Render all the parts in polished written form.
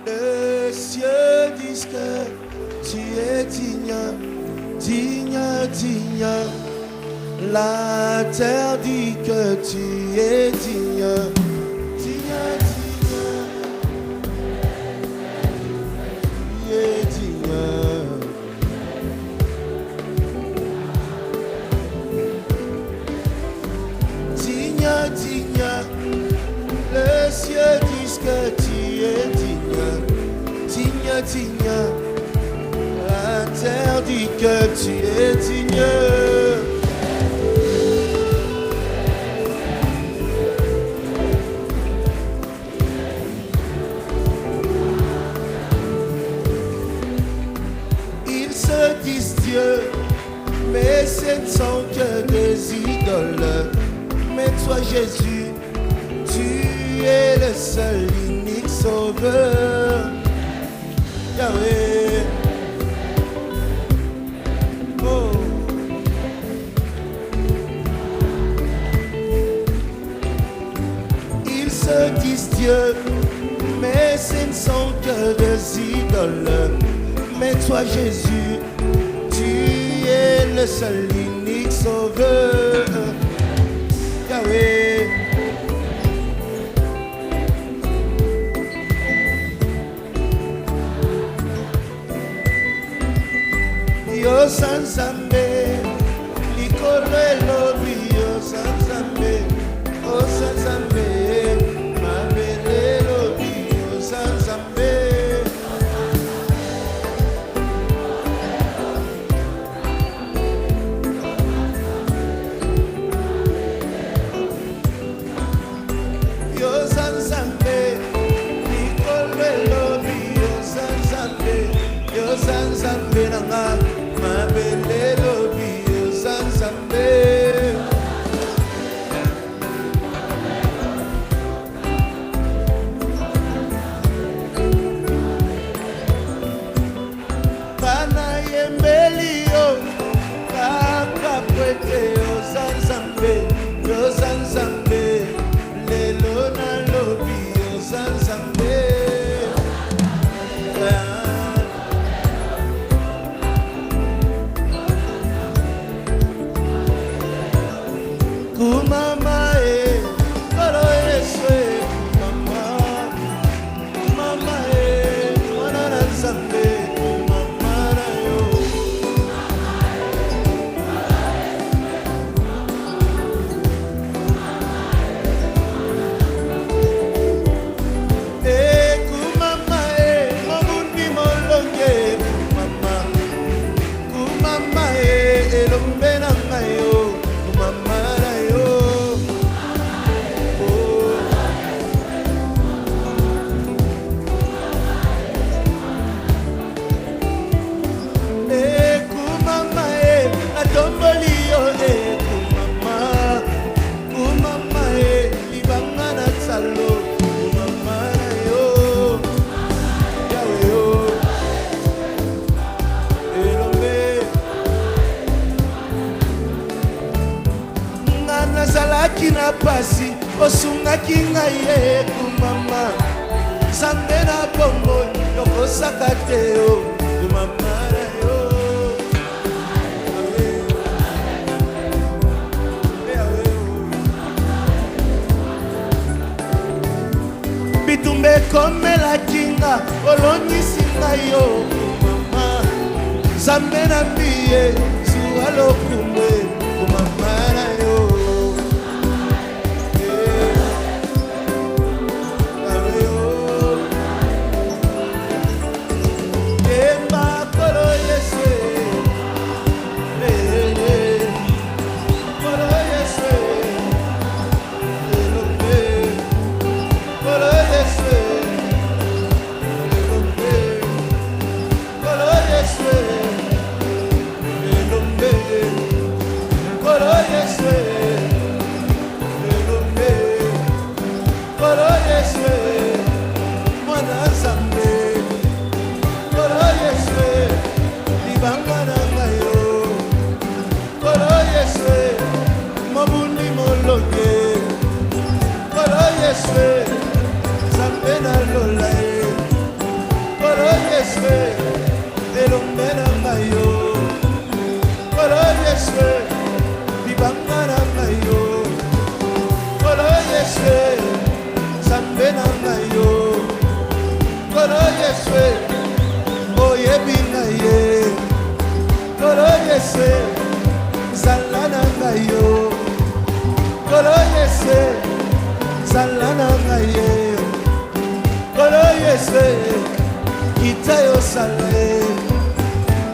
Les cieux disent que tu es digne, digne, digne. La terre dit que tu es digne, digne, digne. Tu es digne. Digne, digne. Les cieux disent que tu es digne, digne, digne. La terre dit que tu es digne. Ils se disent Dieu, mais ce ne sont que des idoles. Mais toi Jésus, tu es le seul unique sauveur. Yahweh. Oh. Ils se disent Dieu, mais ce ne sont que des idoles. Mais toi Jésus, tu es le seul unique sauveur. Yahweh. Yo Sansambe, Likolo Elobi, Yo Sansambe, O Sansambe, Mabele Elobi, Yo Sansambe. Yo Sansambe, Likolo Elobi, Yo Sansambe, Yo Sansambe Nanga. Mabelelo bio sansambe. Kana yembelio, kaka kwete yo sansambe, yo sansambe. Lelo na lobi yo sansambe. Mama, koro eswe, mama, mama, mwana na Nzambe, mama na yo. Kumama, mobundi molonge, kumama, kumama, elombe na ngayo, kumama na yo. Nazalaki na pasi, osungaki ngai ye kumama. Nzambe na bongo, yokosaka te yo, kumama na yo. Bitumbe komela kinga, olongisi ngai yo, kumama. Nzambe na biye, zuwa lokumwe, kumama na yo. Elombe Kolo Yesu oyebi na ye Kolo Yesu zala na ngai yo Kolo Yesu zala na ngai ye Kolo Yesu kita yo sala ye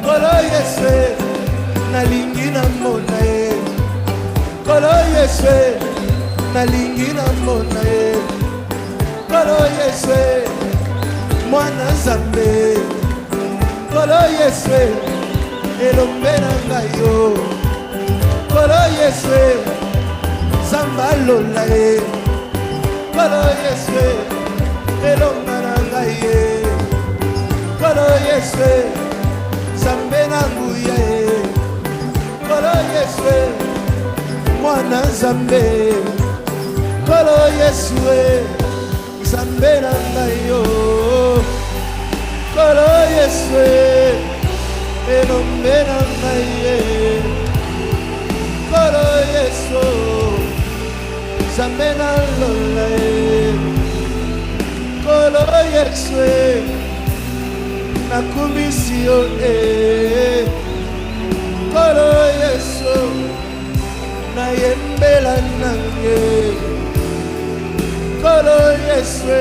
Kolo Yesu nalingi na mona ye Kolo Yesu nalingi na mona ye Kolo Yesu mwana Nzambe Kolo Yesu elombe na ngai yo Kolo Yesu Nzambe alola ye Kolo Yesu elombe na ngai ye Kolo Yesu Nzambe na nguya ye Kolo Yesu mwana Nzambe Kolo Yesu Nzambe na ngai yo Kolo Yesu elombe na ngai ye Kolo Yesu Nzambe na lola ye Kolo Yesu nakumisi yo Kolo Yesu nayembela nange Kolo Yesu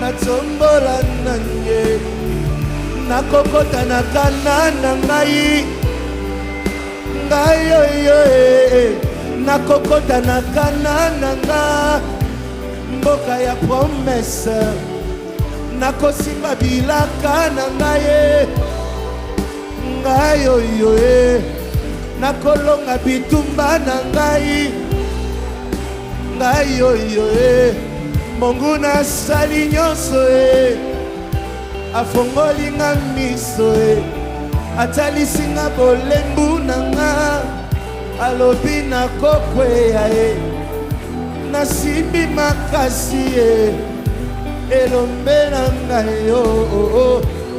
natombola nange nakokota na kana na ngai ngai yo nakokota na kana na nga mboka ya promesse nakosimba bilaka na ngai ngai yo nakolonga bitumba na ngai ngai yo Mungu nasali nyonso afongoli nga miso atalisi nga bolembu na nga alobi nakokweya nasimbi makasi elombe na ngai yo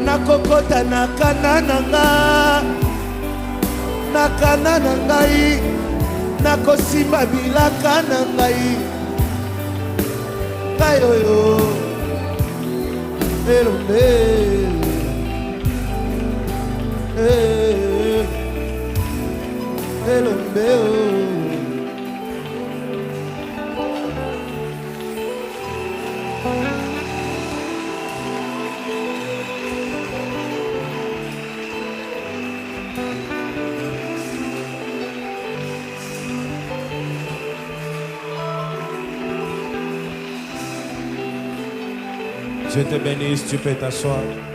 nakokota na kana na nga na kana na ngai nakosimba bilaka na ngai ngai oyo elombe elombe Je te bénisse, tu peux t'asseoir.